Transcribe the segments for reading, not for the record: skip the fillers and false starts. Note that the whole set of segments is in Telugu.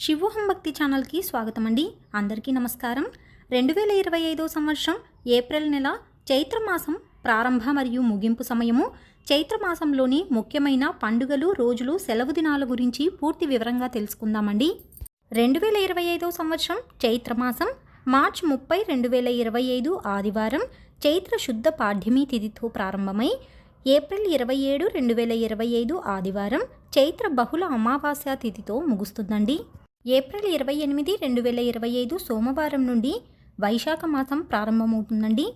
శివోహం భక్తి ఛానల్కి స్వాగతం అండి. అందరికీ నమస్కారం. 2025 సంవత్సరం ఏప్రిల్ నెల చైత్రమాసం ప్రారంభ మరియు ముగింపు సమయము, చైత్రమాసంలోని ముఖ్యమైన పండుగలు, రోజులు, సెలవు దినాల గురించి పూర్తి వివరంగా తెలుసుకుందామండి. 2025 సంవత్సరం చైత్రమాసం మార్చి 30, 2025 ఆదివారం చైత్ర శుద్ధ పాడ్యమి తిథితో ప్రారంభమై ఏప్రిల్ 27, 2025 ఆదివారం చైత్ర బహుళ అమావాస్య తిథితో ముగుస్తుందండి. ఏప్రిల్ 28, 2025 సోమవారం నుండి వైశాఖ మాసం ప్రారంభమవుతుందండి.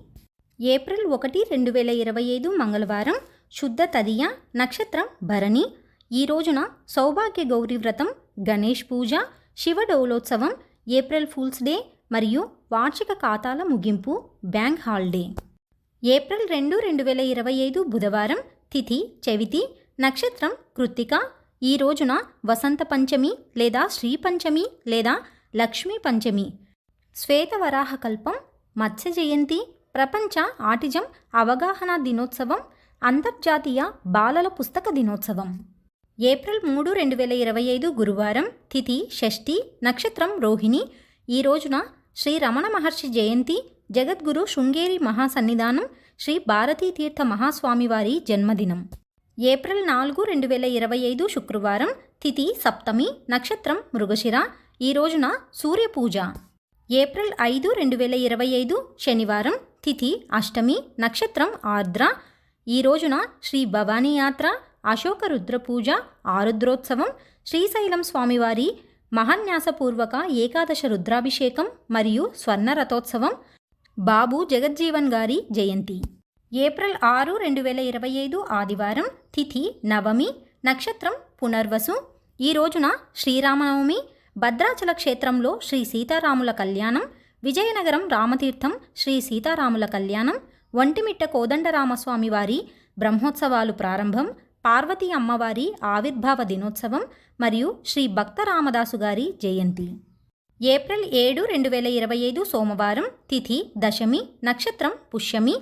ఏప్రిల్ 1, 2025 మంగళవారం శుద్ధ తదియ, నక్షత్రం భరణి. ఈ రోజున సౌభాగ్య గౌరీ వ్రతం, గణేష్ పూజ, శివ డౌలోత్సవం, ఏప్రిల్ ఫూల్స్ డే మరియు వార్షిక ఖాతాల ముగింపు, బ్యాంక్ హాలిడే. ఏప్రిల్ 2, 2025 బుధవారం తిథి చవితి, నక్షత్రం కృత్తిక. ఈ రోజున వసంత పంచమి లేదా శ్రీ పంచమి లేదా లక్ష్మీ పంచమి, శ్వేతవరాహ కల్పం, మత్స్య జయంతి, ప్రపంచ ఆటిజం అవగాహన దినోత్సవం, అంతర్జాతీయ బాలల పుస్తక దినోత్సవం. ఏప్రిల్ 3, 2025 గురువారం తిథి షష్ఠి, నక్షత్రం రోహిణి. ఈ రోజున శ్రీ రమణ మహర్షి జయంతి, జగద్గురు శృంగేరి మహాసన్నిధానం, శ్రీ భారతీ తీర్థ మహాస్వామివారి జన్మదినం. ఏప్రిల్ 4, 2025 శుక్రవారం తిథి సప్తమి, నక్షత్రం మృగశిర. ఈ రోజున సూర్యపూజ. ఏప్రిల్ 5, 2025 శనివారం తిథి అష్టమి, నక్షత్రం ఆర్ద్ర. ఈ రోజున శ్రీ భవానీ యాత్ర, అశోక రుద్రపూజ, ఆరుద్రోత్సవం, శ్రీశైలం స్వామివారి మహాన్యాసపూర్వక ఏకాదశ రుద్రాభిషేకం మరియు స్వర్ణ రథోత్సవం, బాబు జగజ్జీవన్ గారి జయంతి. ఏప్రిల్ 6, 2025 ఆదివారం తిథి నవమి, నక్షత్రం పునర్వసు. ఈ రోజున శ్రీరామనవమి, భద్రాచల క్షేత్రంలో శ్రీ సీతారాముల కళ్యాణం, విజయనగరం రామతీర్థం శ్రీ సీతారాముల కళ్యాణం, ఒంటిమిట్ట కోదండరామస్వామి వారి బ్రహ్మోత్సవాలు ప్రారంభం, పార్వతీ అమ్మవారి ఆవిర్భావ దినోత్సవం మరియు శ్రీ భక్త రామదాసు గారి జయంతి. ఏప్రిల్ 7, 2025 సోమవారం తిథి దశమి, నక్షత్రం పుష్యమి.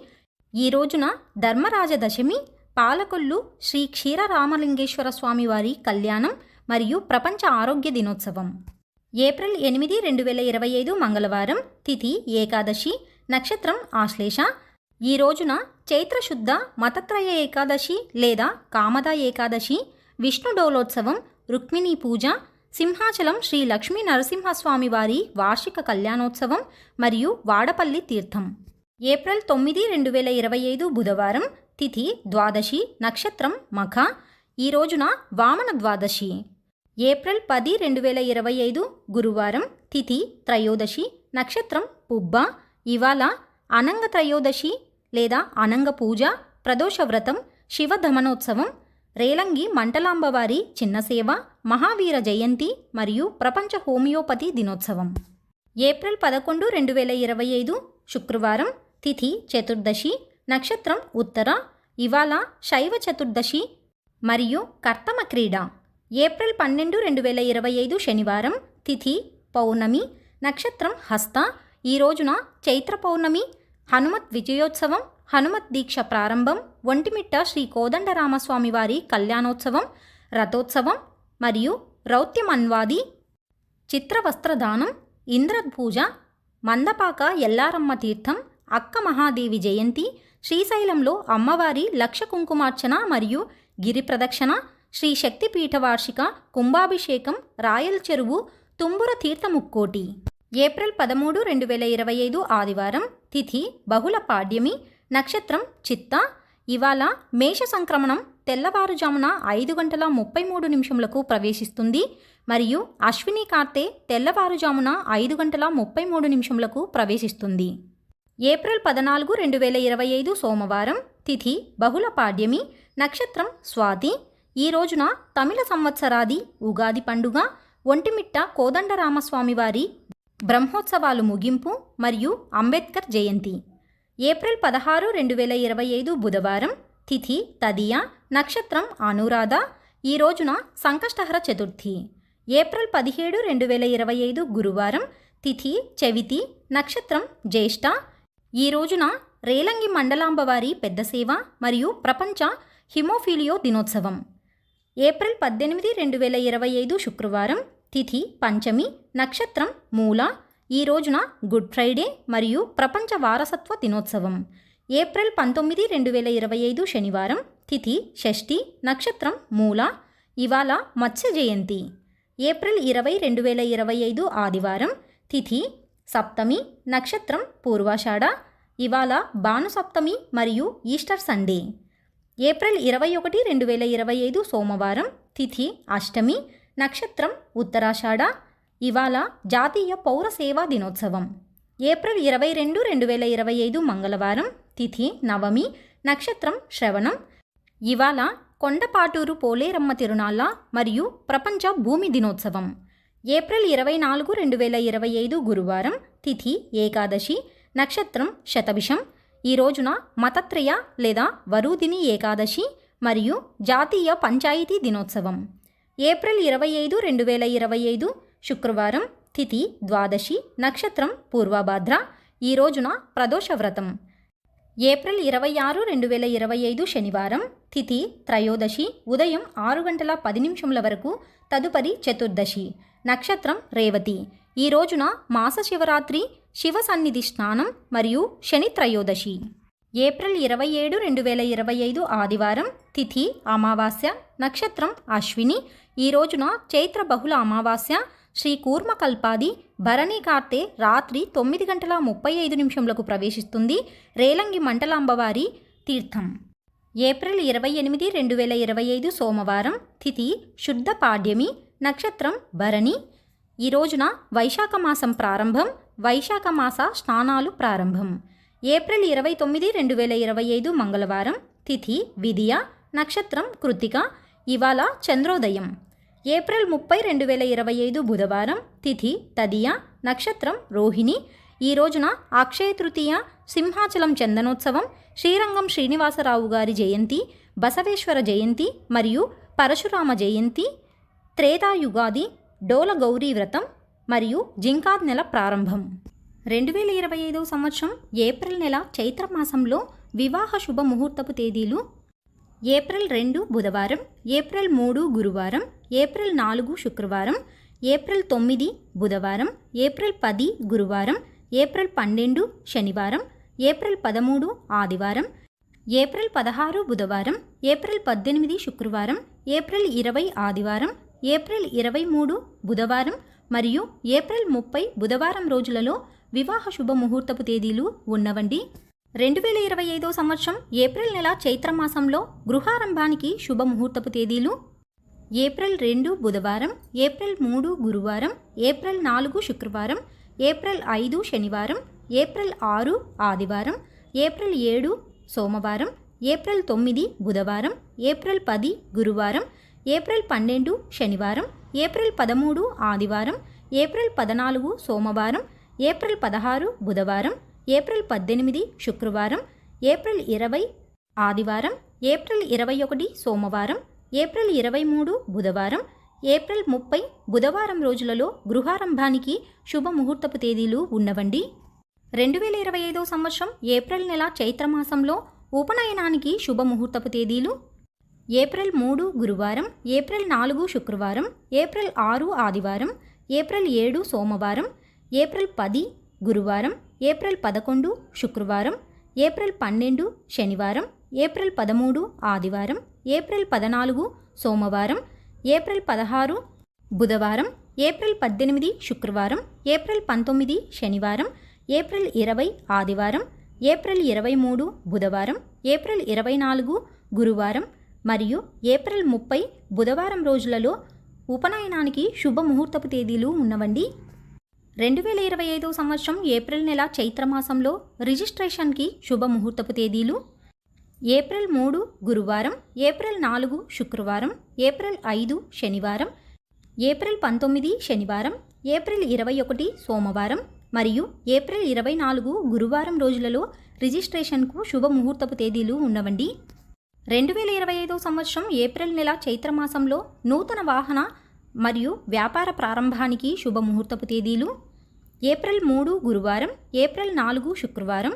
ఈ రోజున ధర్మరాజ దశమి, పాలకొల్లు శ్రీ క్షీరరామలింగేశ్వర స్వామివారి కళ్యాణం మరియు ప్రపంచ ఆరోగ్య దినోత్సవం. ఏప్రిల్ 8, 2025 మంగళవారం తిథి ఏకాదశి, నక్షత్రం ఆశ్లేష. ఈ రోజున చైత్రశుద్ధ మతత్రయ ఏకాదశి లేదా కామద ఏకాదశి, విష్ణు డోలోత్సవం, రుక్మిణీ పూజ, సింహాచలం శ్రీ లక్ష్మీ నరసింహస్వామి వారి వార్షిక కళ్యాణోత్సవం మరియు వాడపల్లి తీర్థం. ఏప్రిల్ 9, 2025 బుధవారం తిథి ద్వాదశి, నక్షత్రం మఖ. ఈ రోజున వామన ద్వాదశి. ఏప్రిల్ 10, 2025 గురువారం తిథి త్రయోదశి, నక్షత్రం పుబ్బ. ఇవాళ అనంగ త్రయోదశి లేదా అనంగ పూజ, ప్రదోష వ్రతం, శివ ధమనోత్సవం, రేలంగి మంటలాంబవారి చిన్నసేవ, మహావీర జయంతి మరియు ప్రపంచ హోమియోపతి దినోత్సవం. ఏప్రిల్ 11, 2025 శుక్రవారం తిథి చతుర్దశి, నక్షత్రం ఉత్తర. ఇవాళ శైవ చతుర్దశి మరియు కర్తమ క్రీడ. ఏప్రిల్ 12, 2025 శనివారం తిథి పౌర్ణమి, నక్షత్రం హస్త. ఈ రోజున చైత్ర పౌర్ణమి, హనుమత్ విజయోత్సవం, హనుమత్ దీక్ష ప్రారంభం, ఒంటిమిట్ట శ్రీ కోదండరామస్వామి వారి కళ్యాణోత్సవం, రథోత్సవం మరియు రౌత్యమన్వాది, చిత్రవస్త్రదానం, ఇంద్రపూజ, మందపాక ఎల్లారమ్మ తీర్థం, అక్క మహాదేవి జయంతి, శ్రీశైలంలో అమ్మవారి లక్ష కుంకుమార్చన మరియు గిరి ప్రదక్షిణ, శ్రీ శక్తిపీఠ వార్షిక కుంభాభిషేకం, రాయల చెరువు, తుంబుర తీర్థ ముక్కోటి. ఏప్రిల్ 13, 2025 ఆదివారం తిథి బహుళ పాడ్యమి, నక్షత్రం చిత్త. ఇవాళ మేష సంక్రమణం తెల్లవారుజామున 5:33 ప్రవేశిస్తుంది మరియు అశ్విని కార్తె తెల్లవారుజామున 5:33 ప్రవేశిస్తుంది. ఏప్రిల్ 14, 2025 సోమవారం తిథి బహుళ పాడ్యమి, నక్షత్రం స్వాతి. ఈ రోజున తమిళ సంవత్సరాది ఉగాది పండుగ, ఒంటిమిట్ట కోదండరామస్వామి వారి బ్రహ్మోత్సవాలు ముగింపు మరియు అంబేద్కర్ జయంతి. ఏప్రిల్ 16, 2025 బుధవారం తిథి తదియ, నక్షత్రం అనురాధ. ఈ రోజున సంకష్టహర చతుర్థి. ఏప్రిల్ 17, 2025 గురువారం తిథి చవితి, నక్షత్రం జ్యేష్ఠ. ఈ రోజున రేలంగి మండలాంబవారి పెద్ద సేవ మరియు ప్రపంచ హిమోఫీలియో దినోత్సవం. ఏప్రిల్ 18, 2025 శుక్రవారం తిథి పంచమి, నక్షత్రం మూల. ఈ రోజున గుడ్ ఫ్రైడే మరియు ప్రపంచ వారసత్వ దినోత్సవం. ఏప్రిల్ 19, 2025 శనివారం, తిథి షష్ఠి, నక్షత్రం మూల. ఇవాళ మత్స్య జయంతి. ఏప్రిల్ 20, 2025 ఆదివారం, తిథి సప్తమి, నక్షత్రం పూర్వాషాఢ. ఇవాళ భానుసప్తమి మరియు ఈస్టర్ సండే. ఏప్రిల్ 21, 2025 సోమవారం, తిథి అష్టమి, నక్షత్రం ఉత్తరాషాఢ. ఇవాళ జాతీయ పౌర సేవా దినోత్సవం. ఏప్రిల్ 22, 2025 మంగళవారం, తిథి నవమి, నక్షత్రం శ్రవణం. ఇవాళ కొండపాటూరు పోలేరమ్మ తిరునాళ్ళ మరియు ప్రపంచ భూమి దినోత్సవం. ఏప్రిల్ 24, 2025 గురువారం, తిథి ఏకాదశి, నక్షత్రం శతభిషం. ఈ రోజున మతత్రయ లేదా వరూధిని ఏకాదశి మరియు జాతీయ పంచాయతీ దినోత్సవం. ఏప్రిల్ 25, 2025 శుక్రవారం, తిథి ద్వాదశి, నక్షత్రం పూర్వభాద్ర. ఈ రోజున ప్రదోష వ్రతం. ఏప్రిల్ 26, 2025 శనివారం, తిథి త్రయోదశి, ఉదయం 6:10 వరకు. తదుపరి చతుర్దశి, నక్షత్రం రేవతి. ఈ రోజున మాస శివరాత్రి, శివ సన్నిధి స్నానం మరియు శని త్రయోదశి. ఏప్రిల్ 27, 2025 ఆదివారం, తిథి అమావాస్య, నక్షత్రం అశ్విని. ఈ రోజున చైత్ర బహుళ అమావాస్య, శ్రీ కూర్మకల్పాది భరణి కార్తె రాత్రి 9:35 ప్రవేశిస్తుంది. రేలంగి మంటలాంబవారి తీర్థం. ఏప్రిల్ 28, 2025 సోమవారం, తిథి శుద్ధ పాడ్యమి, నక్షత్రం భరణి. ఈ రోజున వైశాఖ మాసం ప్రారంభం, వైశాఖ మాస స్నానాలు ప్రారంభం. ఏప్రిల్ 29, 2025 మంగళవారం, తిథి విదియ, నక్షత్రం కృత్తిక. ఇవాళ చంద్రోదయం. ఏప్రిల్ 30, 2025 బుధవారం, తిథి తదియ, నక్షత్రం రోహిణి. ఈ రోజున అక్షయ తృతీయ, సింహాచలం చందనోత్సవం, శ్రీరంగం శ్రీనివాసరావు గారి జయంతి, బసవేశ్వర జయంతి మరియు పరశురామ జయంతి, త్రేతాయుగాది, డోల గౌరీ వ్రతం మరియు జింకాద్ నెల ప్రారంభం. 2025 సంవత్సరం ఏప్రిల్ నెల చైత్రమాసంలో వివాహ శుభ ముహూర్తపు తేదీలు: ఏప్రిల్ 2 బుధవారం, ఏప్రిల్ 3 గురువారం, ఏప్రిల్ 4 శుక్రవారం, ఏప్రిల్ 9 బుధవారం, ఏప్రిల్ 10 గురువారం, ఏప్రిల్ 12 శనివారం, ఏప్రిల్ 13 ఆదివారం, ఏప్రిల్ 16 బుధవారం, ఏప్రిల్ 18 శుక్రవారం, ఏప్రిల్ 20 ఆదివారం, ఏప్రిల్ 23 బుధవారం మరియు ఏప్రిల్ 30 బుధవారం రోజులలో వివాహ శుభ ముహూర్తపు తేదీలు ఉన్నవండి. 2025 సంవత్సరం ఏప్రిల్ నెల చైత్రమాసంలో గృహారంభానికి శుభ ముహూర్తపు తేదీలు: ఏప్రిల్ 2 బుధవారం, ఏప్రిల్ 3 గురువారం, ఏప్రిల్ 4 శుక్రవారం, ఏప్రిల్ 5 శనివారం, ఏప్రిల్ 6 ఆదివారం, ఏప్రిల్ 7 సోమవారం, ఏప్రిల్ 9 బుధవారం, ఏప్రిల్ 10 గురువారం, ఏప్రిల్ 12 శనివారం, ఏప్రిల్ 13 ఆదివారం, ఏప్రిల్ 14 సోమవారం, ఏప్రిల్ 16 బుధవారం, ఏప్రిల్ 18 శుక్రవారం, ఏప్రిల్ 20 ఆదివారం, ఏప్రిల్ 21 సోమవారం, ఏప్రిల్ 23 బుధవారం, ఏప్రిల్ 30 బుధవారం రోజులలో గృహారంభానికి శుభ ముహూర్తపు తేదీలు ఉన్నవండి. 2025 సంవత్సరం ఏప్రిల్ నెల చైత్రమాసంలో ఉపనయనానికి శుభ ముహూర్తపు తేదీలు: ఏప్రిల్ 3 గురువారం, ఏప్రిల్ 4 శుక్రవారం, ఏప్రిల్ 6 ఆదివారం, ఏప్రిల్ 7 సోమవారం, ఏప్రిల్ 10 గురువారం, ఏప్రిల్ 11 శుక్రవారం, ఏప్రిల్ 12 శనివారం, ఏప్రిల్ 13 ఆదివారం, ఏప్రిల్ 14 సోమవారం, ఏప్రిల్ 16 బుధవారం, ఏప్రిల్ 18 శుక్రవారం, ఏప్రిల్ 19 శనివారం, ఏప్రిల్ 20 ఆదివారం, ఏప్రిల్ 23 బుధవారం, ఏప్రిల్ 24 గురువారం మరియు ఏప్రిల్ 30 బుధవారం రోజులలో ఉపనయనానికి శుభ ముహూర్తపు తేదీలు ఉన్నవండి. 2025 సంవత్సరం ఏప్రిల్ నెల చైత్రమాసంలో రిజిస్ట్రేషన్కి శుభ ముహూర్తపు తేదీలు: ఏప్రిల్ 3 గురువారం, ఏప్రిల్ 4 శుక్రవారం, ఏప్రిల్ 5 శనివారం, ఏప్రిల్ 19 శనివారం, ఏప్రిల్ 21 సోమవారం మరియు ఏప్రిల్ 24 గురువారం రోజులలో రిజిస్ట్రేషన్కు శుభ ముహూర్తపు తేదీలు ఉన్నవండి. 2025 సంవత్సరం ఏప్రిల్ నెల చైత్రమాసంలో నూతన వాహన మరియు వ్యాపార ప్రారంభానికి శుభ ముహూర్తపు తేదీలు: ఏప్రిల్ 3 గురువారం, ఏప్రిల్ 4 శుక్రవారం,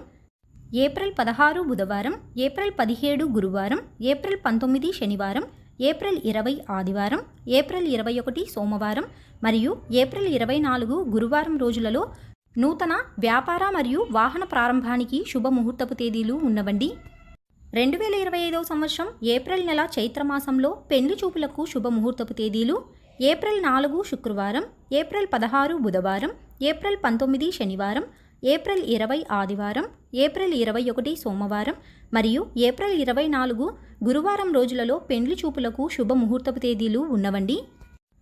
ఏప్రిల్ 16 బుధవారం, ఏప్రిల్ 17 గురువారం, ఏప్రిల్ 19 శనివారం, ఏప్రిల్ 20 ఆదివారం, ఏప్రిల్ 21 సోమవారం మరియు ఏప్రిల్ 24 గురువారం రోజులలో నూతన వ్యాపార మరియు వాహన ప్రారంభానికి శుభముహూర్తపు తేదీలు ఉన్నవండి. 2025 సంవత్సరం ఏప్రిల్ నెల చైత్రమాసంలో పెళ్లి చూపులకు శుభముహూర్తపు తేదీలు: ఏప్రిల్ 4 శుక్రవారం, ఏప్రిల్ 16 బుధవారం, ఏప్రిల్ 19 శనివారం, ఏప్రిల్ 20 ఆదివారం, ఏప్రిల్ 21 సోమవారం మరియు ఏప్రిల్ 24 గురువారం రోజులలో పెళ్లి చూపులకు శుభముహూర్తపు తేదీలు ఉన్నవండి.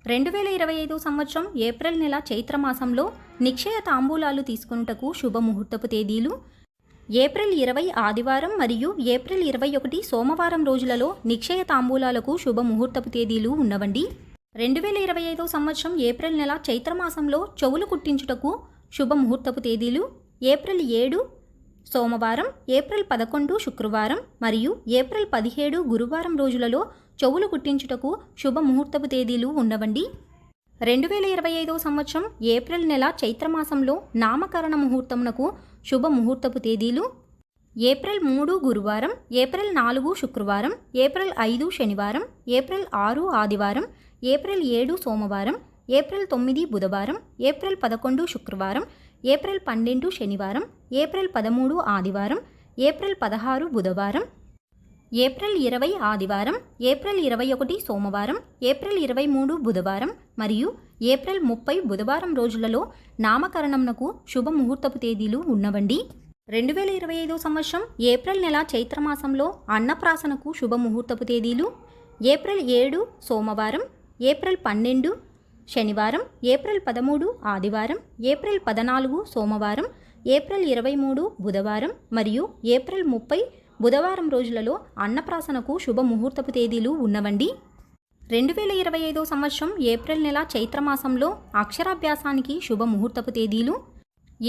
2025 సంవత్సరం ఏప్రిల్ నెల చైత్రమాసంలో నిక్షయ తాంబూలాలు తీసుకొనుటకు శుభముహూర్తపు తేదీలు: ఏప్రిల్ 20 ఆదివారం మరియు ఏప్రిల్ 21 సోమవారం రోజులలో నిక్షయ తాంబూలాలకు శుభముహూర్తపు తేదీలు ఉన్నవండి. 2025 సంవత్సరం ఏప్రిల్ నెల చైత్రమాసంలో చెవులు కుట్టించుటకు శుభముహూర్తపు తేదీలు: ఏప్రిల్ 7 సోమవారం, ఏప్రిల్ 11 శుక్రవారం మరియు ఏప్రిల్ 17 గురువారం రోజులలో చెవులు కుట్టించుటకు శుభముహూర్తపు తేదీలు ఉన్నవండి. 2025 సంవత్సరం ఏప్రిల్ నెల చైత్రమాసంలో నామకరణ ముహూర్తమునకు శుభముహూర్తపు తేదీలు: ఏప్రిల్ 3 గురువారం, ఏప్రిల్ 4 శుక్రవారం, ఏప్రిల్ 5 శనివారం, ఏప్రిల్ 6 ఆదివారం, ఏప్రిల్ 7 సోమవారం, ఏప్రిల్ 9 బుధవారం, ఏప్రిల్ 11 శుక్రవారం, ఏప్రిల్ 12 శనివారం, ఏప్రిల్ 13 ఆదివారం, ఏప్రిల్ 16 బుధవారం, ఏప్రిల్ 20 ఆదివారం, ఏప్రిల్ 21 సోమవారం, ఏప్రిల్ 23 బుధవారం మరియు ఏప్రిల్ 30 బుధవారం రోజులలో నామకరణంనకు శుభముహూర్తపు తేదీలు ఉన్నవండి. 2025 సంవత్సరం ఏప్రిల్ నెల చైత్రమాసంలో అన్నప్రాసనకు శుభముహూర్తపు తేదీలు: ఏప్రిల్ 7 సోమవారం, ఏప్రిల్ 12 శనివారం, ఏప్రిల్ 13 ఆదివారం, ఏప్రిల్ 14 సోమవారం, ఏప్రిల్ 23 బుధవారం మరియు ఏప్రిల్ 30 బుధవారం రోజులలో అన్నప్రాసనకు శుభముహూర్తపు తేదీలు ఉన్నవండి. 2025 సంవత్సరం ఏప్రిల్ నెల చైత్రమాసంలో అక్షరాభ్యాసానికి శుభముహూర్తపు తేదీలు: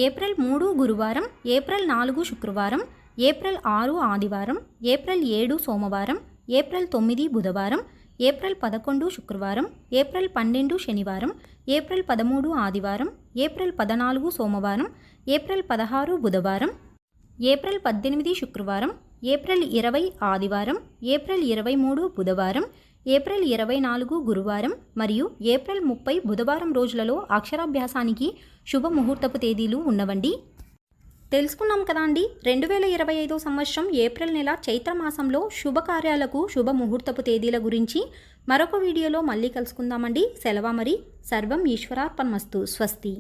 ఏప్రిల్ 3 గురువారం, ఏప్రిల్ 4 శుక్రవారం, ఏప్రిల్ 6 ఆదివారం, ఏప్రిల్ 7 సోమవారం, ఏప్రిల్ 9 బుధవారం, ఏప్రిల్ 11 శుక్రవారం, ఏప్రిల్ 12 శనివారం, ఏప్రిల్ 13 ఆదివారం, ఏప్రిల్ 14 సోమవారం, ఏప్రిల్ 16 బుధవారం, ఏప్రిల్ 18 శుక్రవారం, ఏప్రిల్ 20 ఆదివారం, ఏప్రిల్ 23 బుధవారం, ఏప్రిల్ 24 గురువారం మరియు ఏప్రిల్ 30 బుధవారం రోజులలో అక్షరాభ్యాసానికి శుభముహూర్తపు తేదీలు ఉన్నవండి. తెలుసుకున్నాం కదా అండి. 2025 సంవత్సరం ఏప్రిల్ నెల చైత్రమాసంలో శుభకార్యాలకు శుభముహూర్తపు తేదీల గురించి మరొక వీడియోలో మళ్ళీ కలుసుకుందామండి. సెలవు మరి. సర్వం ఈశ్వరార్పణమస్తు. స్వస్తి.